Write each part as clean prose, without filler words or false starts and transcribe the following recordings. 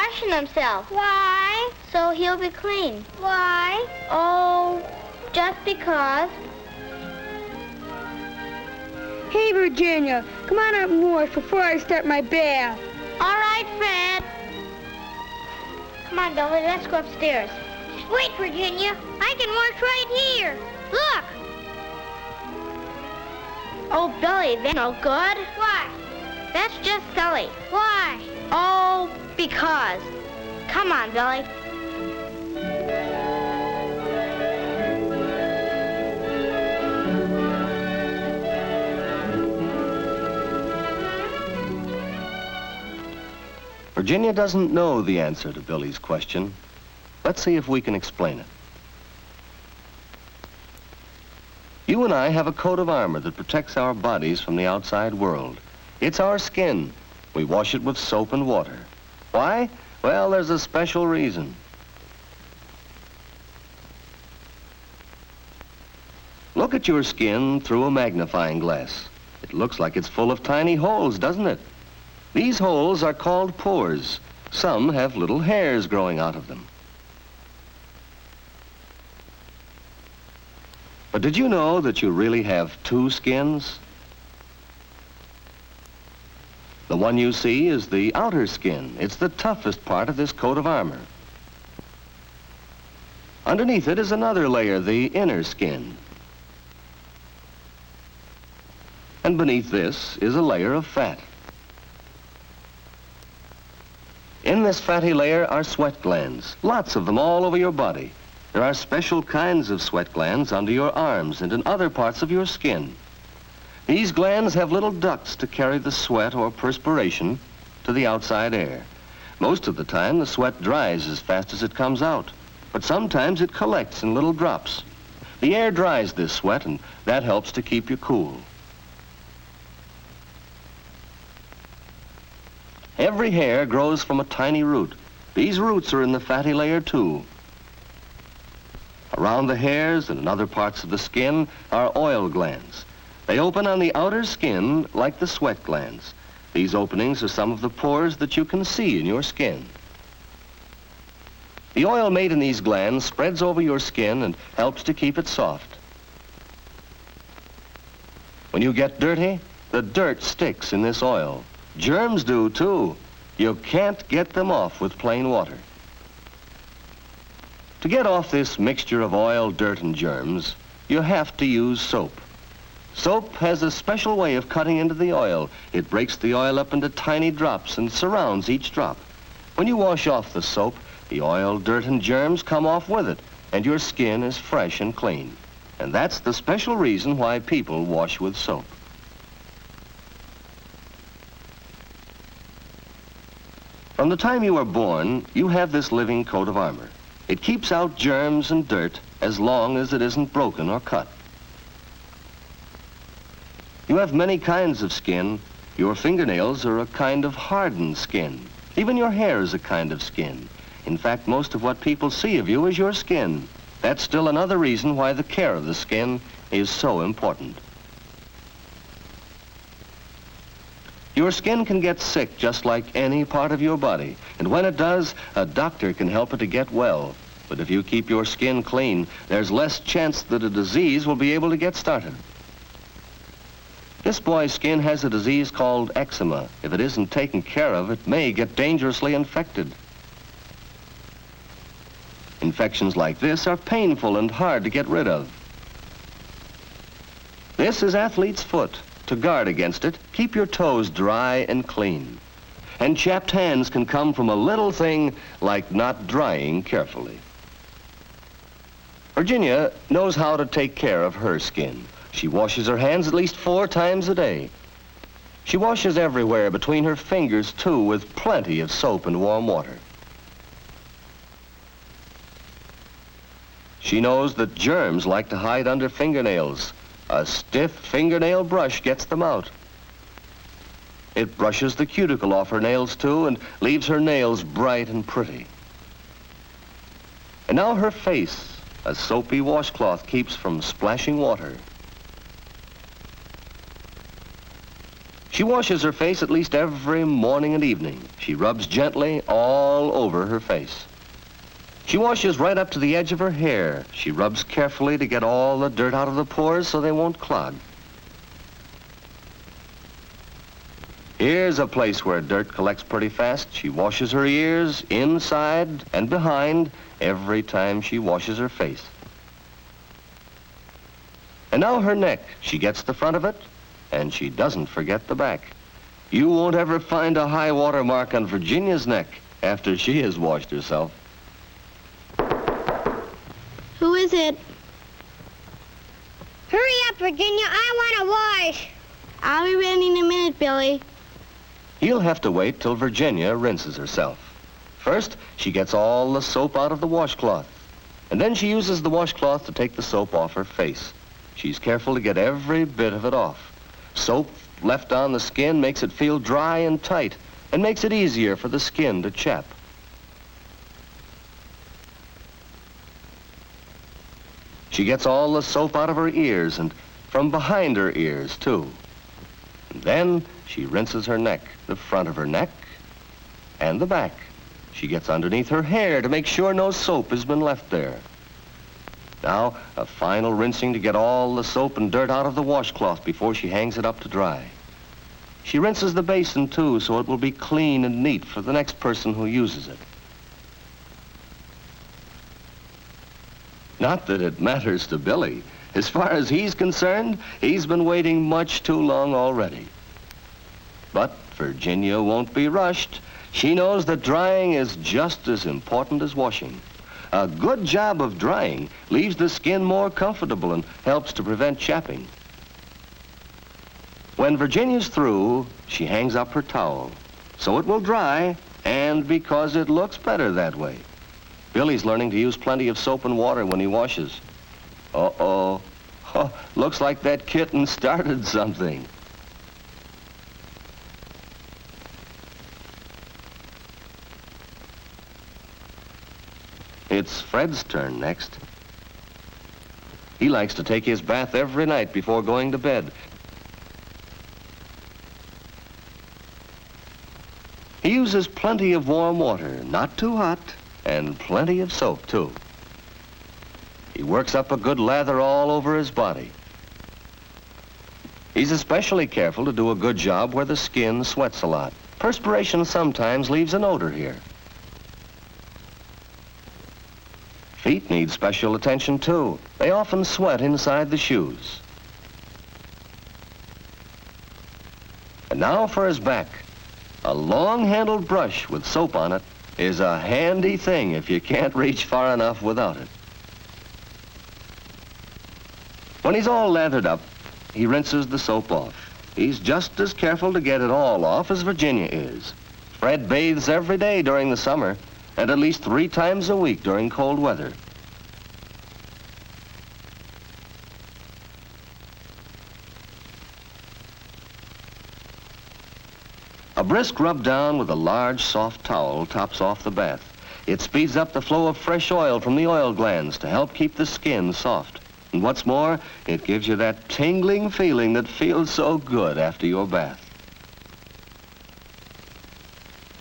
washing himself. Why? So he'll be clean. Why? Oh, just because. Hey, Virginia, come on up and wash before I start my bath. All right, Fred. Come on, Billy, let's go upstairs. Wait, Virginia. I can wash right here. Look. Oh, Billy, that's no good. Why? That's just silly. Why? Oh, because. Come on, Billy. Virginia doesn't know the answer to Billy's question. Let's see if we can explain it. You and I have a coat of armor that protects our bodies from the outside world. It's our skin. We wash it with soap and water. Why? Well, there's a special reason. Look at your skin through a magnifying glass. It looks like it's full of tiny holes, doesn't it? These holes are called pores. Some have little hairs growing out of them. But did you know that you really have two skins? The one you see is the outer skin. It's the toughest part of this coat of armor. Underneath it is another layer, the inner skin. And beneath this is a layer of fat. In this fatty layer are sweat glands, lots of them all over your body. There are special kinds of sweat glands under your arms and in other parts of your skin. These glands have little ducts to carry the sweat or perspiration to the outside air. Most of the time, the sweat dries as fast as it comes out, but sometimes it collects in little drops. The air dries this sweat, and that helps to keep you cool. Every hair grows from a tiny root. These roots are in the fatty layer too. Around the hairs and in other parts of the skin are oil glands. They open on the outer skin like the sweat glands. These openings are some of the pores that you can see in your skin. The oil made in these glands spreads over your skin and helps to keep it soft. When you get dirty, the dirt sticks in this oil. Germs do too. You can't get them off with plain water. To get off this mixture of oil, dirt, and germs, you have to use soap. Soap has a special way of cutting into the oil. It breaks the oil up into tiny drops and surrounds each drop. When you wash off the soap, the oil, dirt, and germs come off with it, and your skin is fresh and clean. And that's the special reason why people wash with soap. From the time you are born, you have this living coat of armor. It keeps out germs and dirt as long as it isn't broken or cut. You have many kinds of skin. Your fingernails are a kind of hardened skin. Even your hair is a kind of skin. In fact, most of what people see of you is your skin. That's still another reason why the care of the skin is so important. Your skin can get sick just like any part of your body, and when it does, a doctor can help it to get well. But if you keep your skin clean, there's less chance that a disease will be able to get started. This boy's skin has a disease called eczema. If it isn't taken care of, it may get dangerously infected. Infections like this are painful and hard to get rid of. This is athlete's foot. To guard against it, keep your toes dry and clean. And chapped hands can come from a little thing like not drying carefully. Virginia knows how to take care of her skin. She washes her hands at least 4 times a day. She washes everywhere between her fingers, too, with plenty of soap and warm water. She knows that germs like to hide under fingernails. A stiff fingernail brush gets them out. It brushes the cuticle off her nails, too, and leaves her nails bright and pretty. And now her face, a soapy washcloth keeps from splashing water. She washes her face at least every morning and evening. She rubs gently all over her face. She washes right up to the edge of her hair. She rubs carefully to get all the dirt out of the pores so they won't clog. Here's a place where dirt collects pretty fast. She washes her ears inside and behind every time she washes her face. And now her neck. She gets the front of it, and she doesn't forget the back. You won't ever find a high water mark on Virginia's neck after she has washed herself. Who is it? Hurry up, Virginia. I want to wash. I'll be ready in a minute, Billy. He'll have to wait till Virginia rinses herself. First, she gets all the soap out of the washcloth, and then she uses the washcloth to take the soap off her face. She's careful to get every bit of it off. Soap left on the skin makes it feel dry and tight and makes it easier for the skin to chap. She gets all the soap out of her ears and from behind her ears, too. And then she rinses her neck, the front of her neck and the back. She gets underneath her hair to make sure no soap has been left there. Now, a final rinsing to get all the soap and dirt out of the washcloth before she hangs it up to dry. She rinses the basin, too, so it will be clean and neat for the next person who uses it. Not that it matters to Billy. As far as he's concerned, he's been waiting much too long already. But Virginia won't be rushed. She knows that drying is just as important as washing. A good job of drying leaves the skin more comfortable and helps to prevent chapping. When Virginia's through, she hangs up her towel, so it will dry, and because it looks better that way. Billy's learning to use plenty of soap and water when he washes. Uh-oh. Looks like that kitten started something. It's Fred's turn next. He likes to take his bath every night before going to bed. He uses plenty of warm water, not too hot, and plenty of soap, too. He works up a good lather all over his body. He's especially careful to do a good job where the skin sweats a lot. Perspiration sometimes leaves an odor here. Feet need special attention, too. They often sweat inside the shoes. And now for his back. A long-handled brush with soap on it is a handy thing if you can't reach far enough without it. When he's all lathered up, he rinses the soap off. He's just as careful to get it all off as Virginia is. Fred bathes every day during the summer, and at least 3 times a week during cold weather. A brisk rub down with a large, soft towel tops off the bath. It speeds up the flow of fresh oil from the oil glands to help keep the skin soft. And what's more, it gives you that tingling feeling that feels so good after your bath.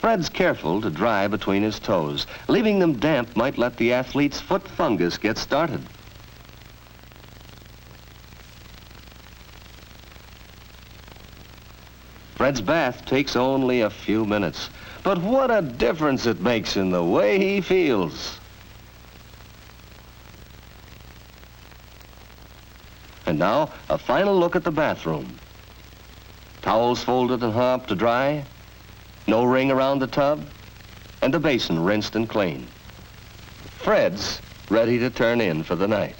Fred's careful to dry between his toes. Leaving them damp might let the athlete's foot fungus get started. Fred's bath takes only a few minutes, but what a difference it makes in the way he feels. And now, a final look at the bathroom. Towels folded and hung up to dry, no ring around the tub, and the basin rinsed and clean. Fred's ready to turn in for the night.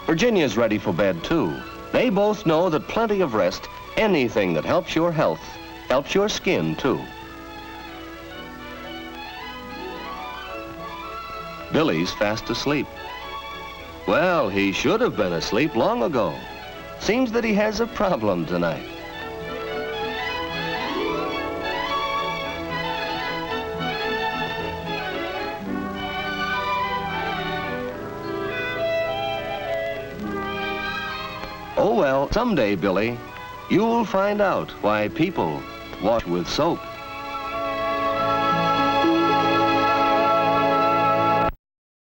Virginia's ready for bed, too. They both know that plenty of rest, anything that helps your health, helps your skin, too. Billy's fast asleep. Well, he should have been asleep long ago. Seems that he has a problem tonight. Oh well, someday, Billy, you'll find out why people wash with soap.